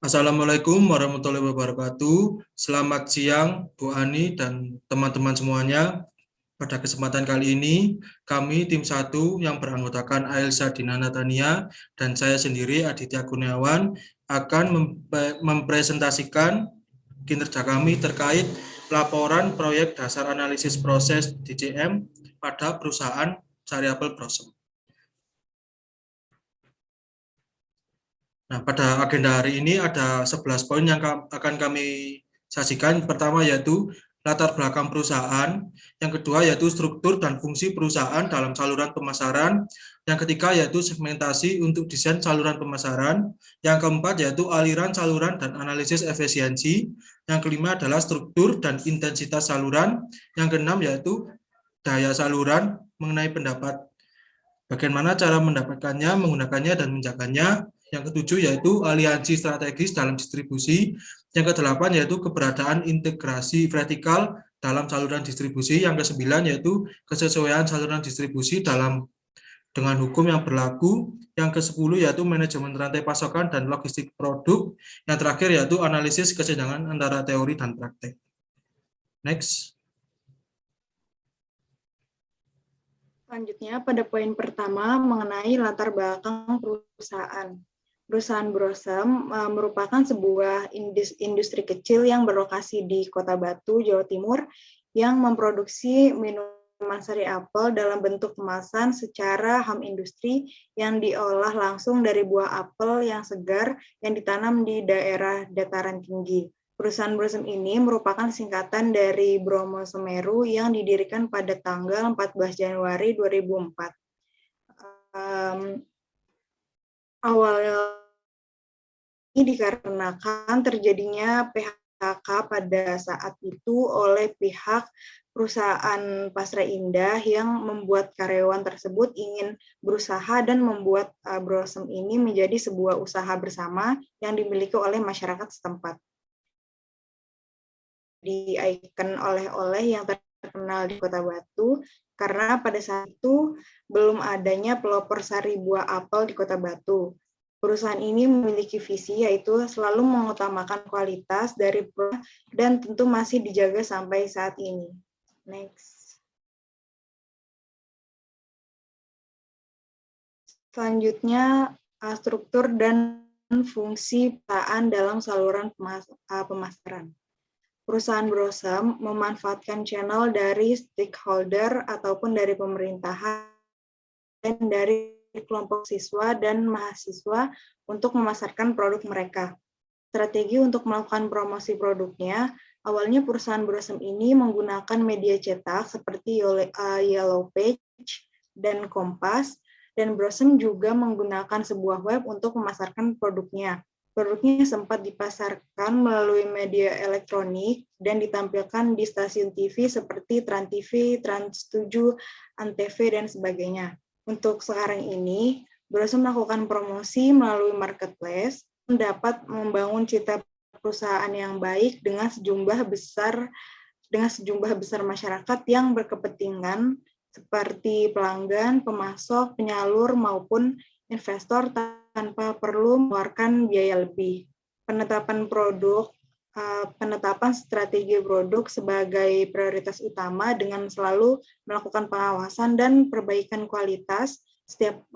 Assalamualaikum warahmatullahi wabarakatuh. Selamat siang, Bu Ani dan teman-teman semuanya. Pada kesempatan kali ini, kami tim 1 yang beranggotakan Ailsa Dinana Tania dan saya sendiri Aditya Kurniawan akan mempresentasikan kinerja kami terkait laporan proyek dasar analisis proses DCM pada perusahaan Variable Blossom. Nah, pada agenda hari ini ada 11 poin yang akan kami sajikan. Pertama yaitu latar belakang perusahaan, yang kedua yaitu struktur dan fungsi perusahaan dalam saluran pemasaran, yang ketiga yaitu segmentasi untuk desain saluran pemasaran, yang keempat yaitu aliran saluran dan analisis efisiensi, yang kelima adalah struktur dan intensitas saluran, yang keenam yaitu daya saluran mengenai pendapat bagaimana cara mendapatkannya, menggunakannya, dan menjaganya. Yang ketujuh yaitu aliansi strategis dalam distribusi. Yang kedelapan yaitu keberadaan integrasi vertikal dalam saluran distribusi. Yang kesembilan yaitu kesesuaian saluran distribusi dengan hukum yang berlaku. Yang ke-10 yaitu manajemen rantai pasokan dan logistik produk. Yang terakhir yaitu analisis kesenjangan antara teori dan praktek. Next. Selanjutnya, pada poin pertama mengenai latar belakang perusahaan. Perusahaan Blossom merupakan sebuah industri kecil yang berlokasi di Kota Batu, Jawa Timur, yang memproduksi minuman sari apel dalam bentuk kemasan secara home industri yang diolah langsung dari buah apel yang segar yang ditanam di daerah dataran tinggi. Perusahaan Blossom ini merupakan singkatan dari Bromo Semeru yang didirikan pada tanggal 14 Januari 2004. Awalnya ini dikarenakan terjadinya PHK pada saat itu oleh pihak perusahaan Pasra Indah yang membuat karyawan tersebut ingin berusaha dan membuat Blossom ini menjadi sebuah usaha bersama yang dimiliki oleh masyarakat setempat. Di ikon oleh-oleh yang terkenal di Kota Batu, karena pada saat itu belum adanya pelopor sari buah apel di Kota Batu. Perusahaan ini memiliki visi yaitu selalu mengutamakan kualitas dari produk dan tentu masih dijaga sampai saat ini. Next. Selanjutnya, struktur dan fungsi perusahaan dalam saluran pemasaran. Perusahaan Blossom memanfaatkan channel dari stakeholder ataupun dari pemerintahan dan dari kelompok siswa dan mahasiswa untuk memasarkan produk mereka. Strategi untuk melakukan promosi produknya, awalnya perusahaan Blossom ini menggunakan media cetak seperti Yellow Page dan Kompas, dan Blossom juga menggunakan sebuah web untuk memasarkan produknya. Produknya sempat dipasarkan melalui media elektronik dan ditampilkan di stasiun TV seperti Trans TV, Trans 7, Antv, dan sebagainya. Untuk sekarang ini, Blossom melakukan promosi melalui marketplace, dapat membangun citra perusahaan yang baik dengan sejumlah besar masyarakat yang berkepentingan seperti pelanggan, pemasok, penyalur, maupun investor tanpa perlu mengeluarkan biaya lebih. Penetapan strategi produk sebagai prioritas utama dengan selalu melakukan pengawasan dan perbaikan kualitas setiap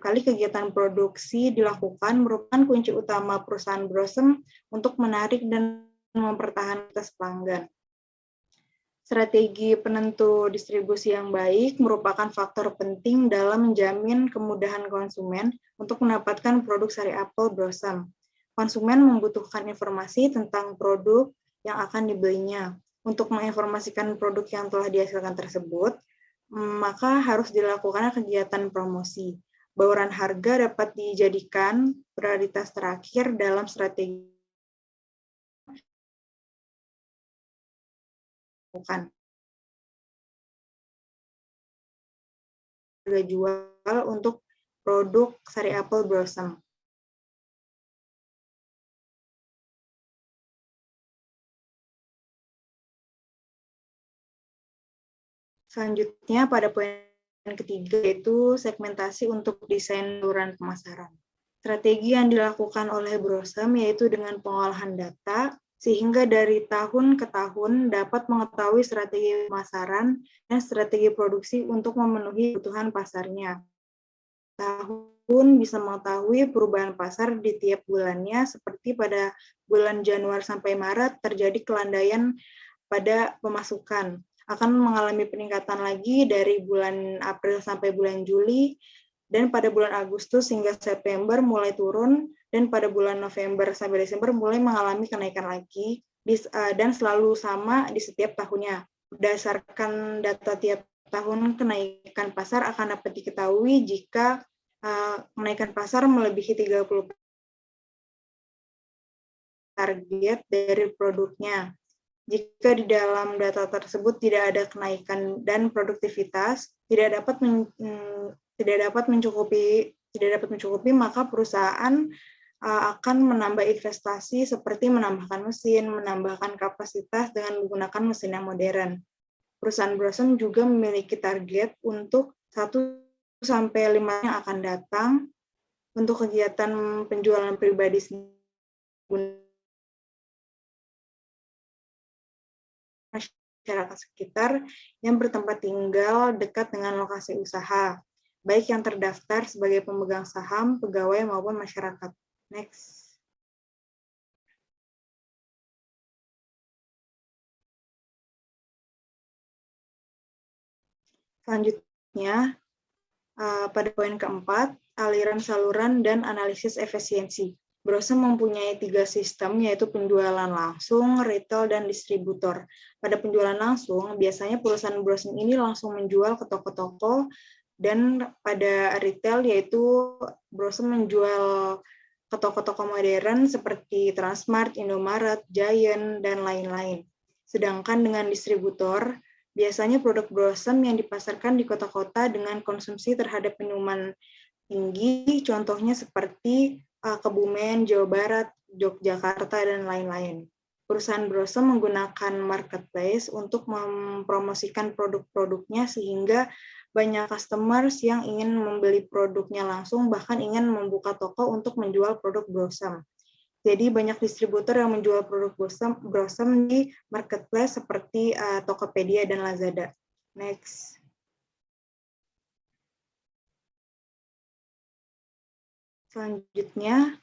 kali kegiatan produksi dilakukan merupakan kunci utama perusahaan Blossom untuk menarik dan mempertahankan pelanggan. Strategi penentu distribusi yang baik merupakan faktor penting dalam menjamin kemudahan konsumen untuk mendapatkan produk sari apel Blossom. Konsumen membutuhkan informasi tentang produk yang akan dibelinya. Untuk menginformasikan produk yang telah dihasilkan tersebut, maka harus dilakukan kegiatan promosi. Bauran harga dapat dijadikan prioritas terakhir dalam strategi harga jual untuk produk sari apel Blossom. Selanjutnya pada poin ketiga yaitu segmentasi untuk desain saluran pemasaran. Strategi yang dilakukan oleh Brosem yaitu dengan pengolahan data, sehingga dari tahun ke tahun dapat mengetahui strategi pemasaran dan strategi produksi untuk memenuhi kebutuhan pasarnya. Tahun bisa mengetahui perubahan pasar di tiap bulannya, seperti pada bulan Januari sampai Maret terjadi kelandaian pada pemasukan. Akan mengalami peningkatan lagi dari bulan April sampai bulan Juli, dan pada bulan Agustus hingga September mulai turun, dan pada bulan November sampai Desember mulai mengalami kenaikan lagi, dan selalu sama di setiap tahunnya. Berdasarkan data tiap tahun, kenaikan pasar akan dapat diketahui jika kenaikan pasar melebihi 30% target dari produknya. Jika di dalam data tersebut tidak ada kenaikan dan produktivitas tidak dapat mencukupi, maka perusahaan akan menambah investasi seperti menambahkan mesin, menambahkan kapasitas dengan menggunakan mesin yang modern. Perusahaan Brosem juga memiliki target untuk 1-5 yang akan datang untuk kegiatan penjualan pribadi masyarakat sekitar yang bertempat tinggal dekat dengan lokasi usaha, baik yang terdaftar sebagai pemegang saham, pegawai, maupun masyarakat. Next. Selanjutnya, pada poin keempat, aliran saluran dan analisis efisiensi. Brosem mempunyai 3 sistem, yaitu penjualan langsung, retail, dan distributor. Pada penjualan langsung, biasanya perusahaan Brosem ini langsung menjual ke toko-toko, dan pada retail yaitu Brosem menjual ke toko-toko modern seperti Transmart, Indomaret, Giant, dan lain-lain. Sedangkan dengan distributor, biasanya produk Brosem yang dipasarkan di kota-kota dengan konsumsi terhadap minuman tinggi, contohnya seperti Kebumen, Jawa Barat, Yogyakarta, dan lain-lain. Perusahaan Brosem menggunakan marketplace untuk mempromosikan produk-produknya sehingga banyak customers yang ingin membeli produknya langsung, bahkan ingin membuka toko untuk menjual produk Brosem. Jadi banyak distributor yang menjual produk Brosem di marketplace seperti Tokopedia dan Lazada. Next. Selanjutnya,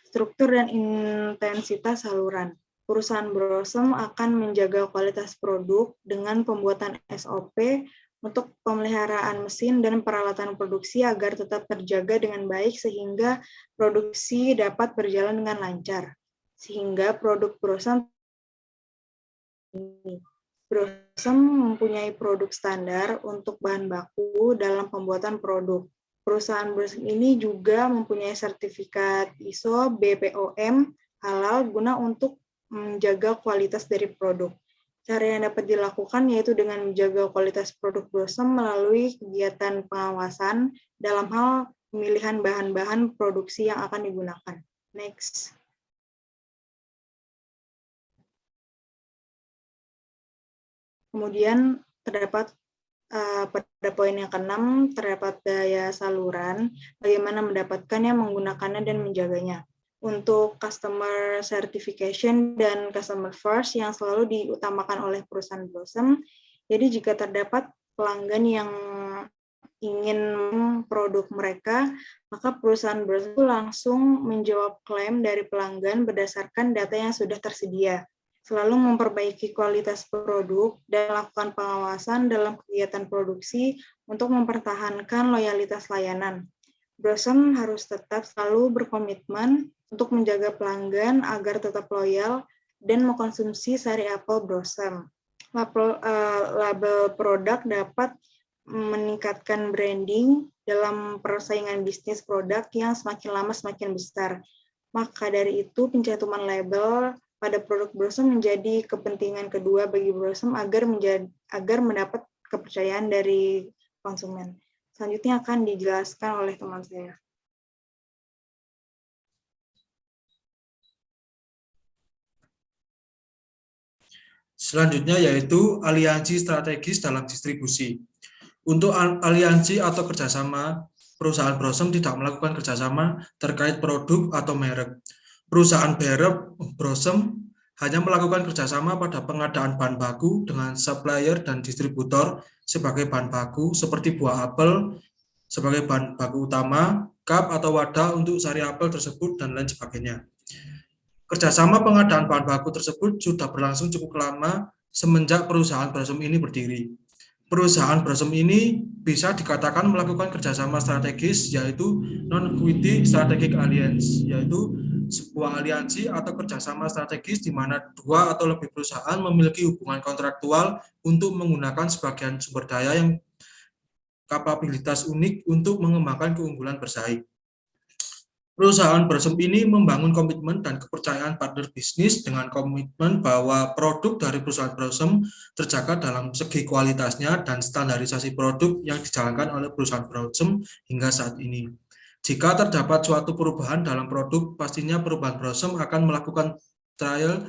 struktur dan intensitas saluran. Perusahaan Brosem akan menjaga kualitas produk dengan pembuatan SOP untuk pemeliharaan mesin dan peralatan produksi agar tetap terjaga dengan baik sehingga produksi dapat berjalan dengan lancar. Sehingga produk Brosem mempunyai produk standar untuk bahan baku dalam pembuatan produk. Perusahaan Brosem ini juga mempunyai sertifikat ISO BPOM halal guna untuk menjaga kualitas dari produk. Cara yang dapat dilakukan yaitu dengan menjaga kualitas produk Brosem melalui kegiatan pengawasan dalam hal pemilihan bahan-bahan produksi yang akan digunakan. Next. Kemudian terdapat pada poin yang ke-6 terdapat daya saluran, bagaimana mendapatkannya, menggunakannya, dan menjaganya. Untuk customer certification dan customer first yang selalu diutamakan oleh perusahaan Brosem, jadi jika terdapat pelanggan yang ingin produk mereka, maka perusahaan Brosem langsung menjawab klaim dari pelanggan berdasarkan data yang sudah tersedia. Selalu memperbaiki kualitas produk dan melakukan pengawasan dalam kegiatan produksi untuk mempertahankan loyalitas layanan. Brosem harus tetap selalu berkomitmen untuk menjaga pelanggan agar tetap loyal dan mengkonsumsi sari apel Brosem. Label produk dapat meningkatkan branding dalam persaingan bisnis produk yang semakin lama semakin besar. Maka dari itu, pencantuman label pada produk Brosem menjadi kepentingan kedua bagi Brosem agar mendapat kepercayaan dari konsumen. Selanjutnya akan dijelaskan oleh teman saya. Selanjutnya yaitu aliansi strategis dalam distribusi. Untuk aliansi atau kerjasama perusahaan Brosem tidak melakukan kerjasama terkait produk atau merek. Perusahaan Brosem hanya melakukan kerjasama pada pengadaan bahan baku dengan supplier dan distributor sebagai bahan baku seperti buah apel sebagai bahan baku utama, cup atau wadah untuk sari apel tersebut, dan lain sebagainya. Kerjasama pengadaan bahan baku tersebut sudah berlangsung cukup lama semenjak perusahaan Brosem ini berdiri. Perusahaan Brosem ini bisa dikatakan melakukan kerjasama strategis, yaitu Non-Equity Strategic Alliance, yaitu sebuah aliansi atau kerjasama strategis di mana dua atau lebih perusahaan memiliki hubungan kontraktual untuk menggunakan sebagian sumber daya yang kapabilitas unik untuk mengembangkan keunggulan bersaing. Perusahaan Brosem ini membangun komitmen dan kepercayaan partner bisnis dengan komitmen bahwa produk dari perusahaan Brosem terjaga dalam segi kualitasnya dan standarisasi produk yang dijalankan oleh perusahaan Brosem hingga saat ini. Jika terdapat suatu perubahan dalam produk, pastinya perubahan Brosem akan melakukan trial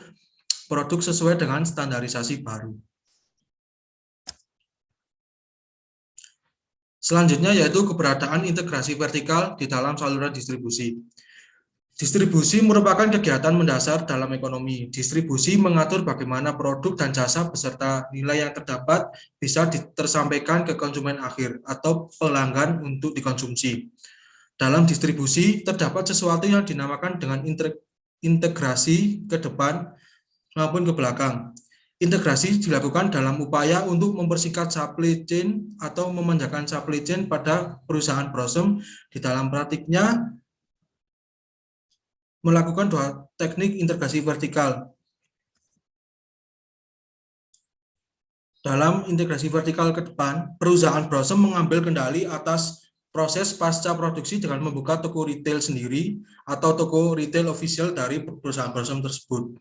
produk sesuai dengan standarisasi baru. Selanjutnya yaitu keberadaan integrasi vertikal di dalam saluran distribusi. Distribusi merupakan kegiatan mendasar dalam ekonomi. Distribusi mengatur bagaimana produk dan jasa beserta nilai yang terdapat bisa tersampaikan ke konsumen akhir atau pelanggan untuk dikonsumsi. Dalam distribusi, terdapat sesuatu yang dinamakan dengan integrasi ke depan maupun ke belakang. Integrasi dilakukan dalam upaya untuk mempersingkat supply chain atau memanjakan supply chain pada perusahaan Brosem. Di dalam praktiknya, melakukan dua teknik integrasi vertikal. Dalam integrasi vertikal ke depan, perusahaan Brosem mengambil kendali atas proses pasca produksi dengan membuka toko retail sendiri atau toko retail official dari perusahaan Brosem tersebut.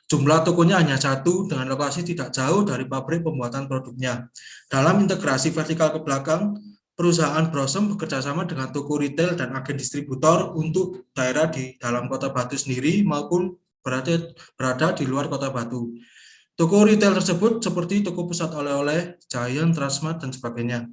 Jumlah tokonya hanya satu dengan lokasi tidak jauh dari pabrik pembuatan produknya. Dalam integrasi vertikal ke belakang, perusahaan Brosem bekerjasama dengan toko retail dan agen distributor untuk daerah di dalam Kota Batu sendiri maupun berada di luar Kota Batu. Toko retail tersebut seperti toko pusat oleh-oleh, Giant, Transmart, dan sebagainya.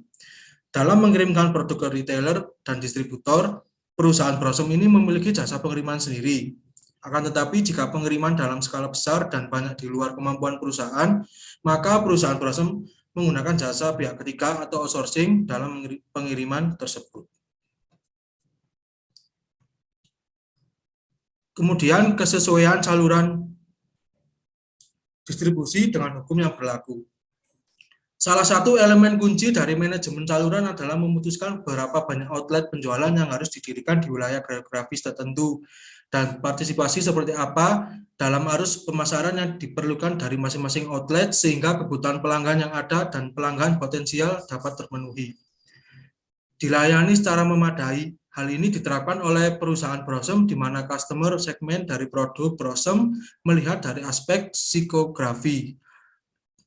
Dalam mengirimkan produk ke retailer dan distributor, perusahaan Brosem ini memiliki jasa pengiriman sendiri. Akan tetapi jika pengiriman dalam skala besar dan banyak di luar kemampuan perusahaan, maka perusahaan Brosem menggunakan jasa pihak ketiga atau outsourcing dalam pengiriman tersebut. Kemudian kesesuaian saluran distribusi dengan hukum yang berlaku. Salah satu elemen kunci dari manajemen saluran adalah memutuskan berapa banyak outlet penjualan yang harus didirikan di wilayah geografis tertentu dan partisipasi seperti apa dalam arus pemasaran yang diperlukan dari masing-masing outlet sehingga kebutuhan pelanggan yang ada dan pelanggan potensial dapat terpenuhi. Dilayani secara memadai. Hal ini diterapkan oleh perusahaan Brosem di mana customer segmen dari produk Brosem melihat dari aspek psikografi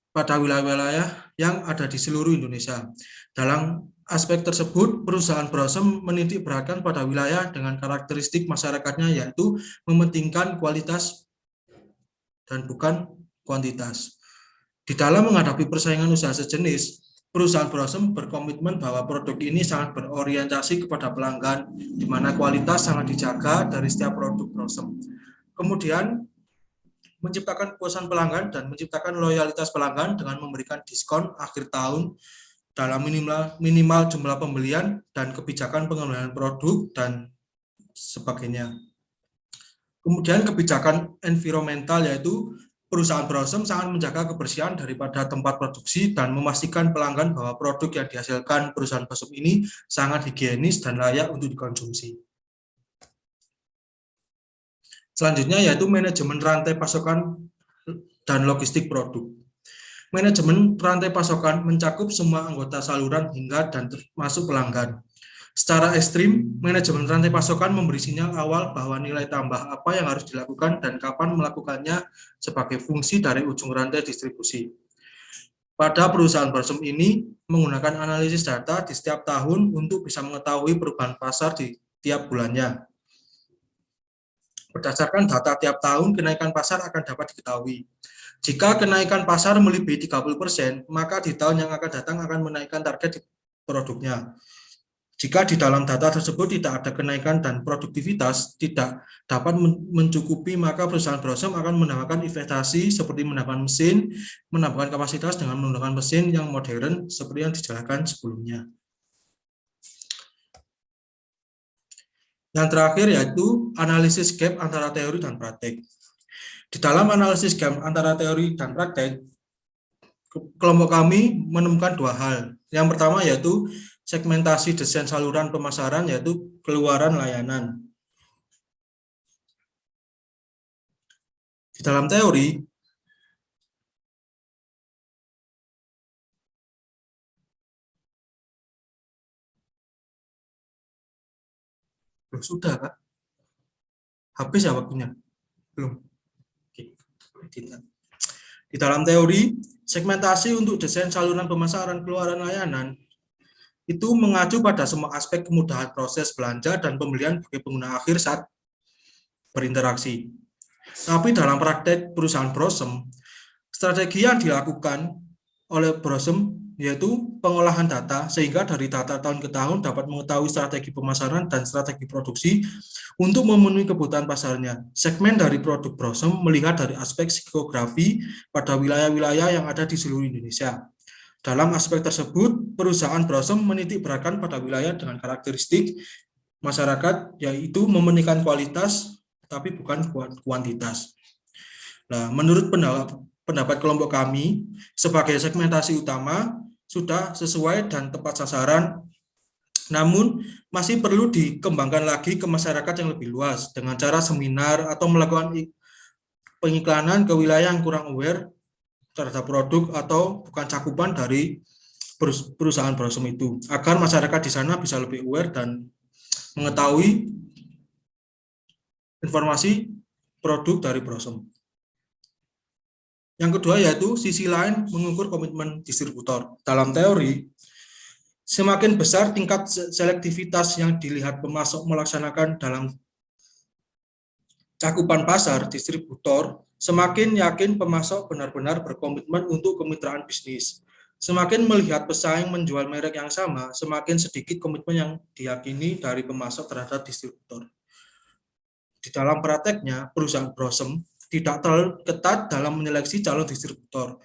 pada wilayah-wilayah yang ada di seluruh Indonesia. Dalam aspek tersebut, perusahaan Brosem menitik beratkan pada wilayah dengan karakteristik masyarakatnya yaitu mementingkan kualitas dan bukan kuantitas. Di dalam menghadapi persaingan usaha sejenis, perusahaan Brosem berkomitmen bahwa produk ini sangat berorientasi kepada pelanggan, di mana kualitas sangat dijaga dari setiap produk Brosem. Kemudian, menciptakan kepuasan pelanggan dan menciptakan loyalitas pelanggan dengan memberikan diskon akhir tahun dalam minimal jumlah pembelian dan kebijakan pengelolaan produk dan sebagainya. Kemudian kebijakan environmental yaitu perusahaan Brosem sangat menjaga kebersihan daripada tempat produksi dan memastikan pelanggan bahwa produk yang dihasilkan perusahaan Brosem ini sangat higienis dan layak untuk dikonsumsi. Selanjutnya yaitu manajemen rantai pasokan dan logistik produk. Manajemen rantai pasokan mencakup semua anggota saluran hingga dan termasuk pelanggan. Secara ekstrim, manajemen rantai pasokan memberi sinyal awal bahwa nilai tambah apa yang harus dilakukan dan kapan melakukannya sebagai fungsi dari ujung rantai distribusi. Pada perusahaan Brosem ini menggunakan analisis data di setiap tahun untuk bisa mengetahui perubahan pasar di tiap bulannya. Berdasarkan data tiap tahun, kenaikan pasar akan dapat diketahui. Jika kenaikan pasar melebihi 30%, maka di tahun yang akan datang akan menaikkan target di produknya. Jika di dalam data tersebut tidak ada kenaikan dan produktivitas tidak dapat mencukupi, maka perusahaan Brosem akan menambahkan investasi seperti menambahkan mesin, menambahkan kapasitas dengan menggunakan mesin yang modern seperti yang dijelaskan sebelumnya. Yang terakhir yaitu analisis gap antara teori dan praktek. Di dalam analisis gap antara teori dan praktek, kelompok kami menemukan dua hal. Yang pertama yaitu segmentasi desain saluran pemasaran, yaitu keluaran layanan. Di dalam teori, sudah Kak? Habis ya waktunya? Belum. Oke. Di dalam teori, segmentasi untuk desain saluran pemasaran keluaran layanan itu mengacu pada semua aspek kemudahan proses belanja dan pembelian bagi pengguna akhir saat berinteraksi. Tapi dalam praktek perusahaan Brosem, strategi yang dilakukan oleh Brosem yaitu pengolahan data, sehingga dari data tahun ke tahun dapat mengetahui strategi pemasaran dan strategi produksi untuk memenuhi kebutuhan pasarnya. Segmen dari produk Brosem melihat dari aspek psikografi pada wilayah-wilayah yang ada di seluruh Indonesia. Dalam aspek tersebut, perusahaan Brosem menitik beratkan pada wilayah dengan karakteristik masyarakat, yaitu mementingkan kualitas, tapi bukan kuantitas. Nah, menurut pendapat kelompok kami, sebagai segmentasi utama, sudah sesuai dan tepat sasaran, namun masih perlu dikembangkan lagi ke masyarakat yang lebih luas, dengan cara seminar atau melakukan pengiklanan ke wilayah yang kurang aware terhadap produk atau bukan cakupan dari perusahaan Brosem itu, agar masyarakat di sana bisa lebih aware dan mengetahui informasi produk dari Brosem. Yang kedua yaitu sisi lain mengukur komitmen distributor. Dalam teori, semakin besar tingkat selektivitas yang dilihat pemasok melaksanakan dalam cakupan pasar distributor, semakin yakin pemasok benar-benar berkomitmen untuk kemitraan bisnis. Semakin melihat pesaing menjual merek yang sama, semakin sedikit komitmen yang diyakini dari pemasok terhadap distributor. Di dalam prakteknya, perusahaan Brosem tidak terlalu ketat dalam menyeleksi calon distributor.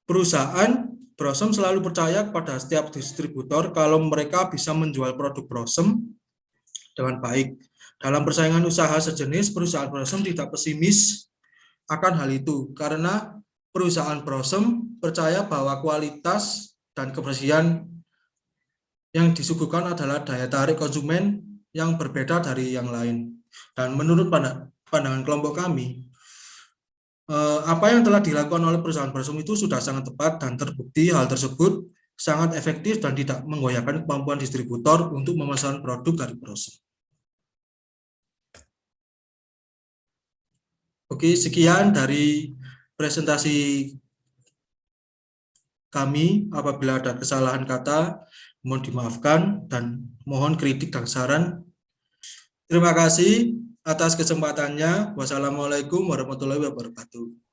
Perusahaan Brosem selalu percaya kepada setiap distributor kalau mereka bisa menjual produk Brosem dengan baik. Dalam persaingan usaha sejenis, perusahaan Brosem tidak pesimis akan hal itu, karena perusahaan Brosem percaya bahwa kualitas dan kebersihan yang disuguhkan adalah daya tarik konsumen yang berbeda dari yang lain. Dan menurut pandangan kelompok kami, apa yang telah dilakukan oleh perusahaan Brosem itu sudah sangat tepat dan terbukti hal tersebut sangat efektif dan tidak menggoyahkan kemampuan distributor untuk memesan produk dari Brosem. Oke, sekian dari presentasi kami. Apabila ada kesalahan kata, mohon dimaafkan dan mohon kritik dan saran. Terima kasih atas kesempatannya. Wassalamualaikum warahmatullahi wabarakatuh.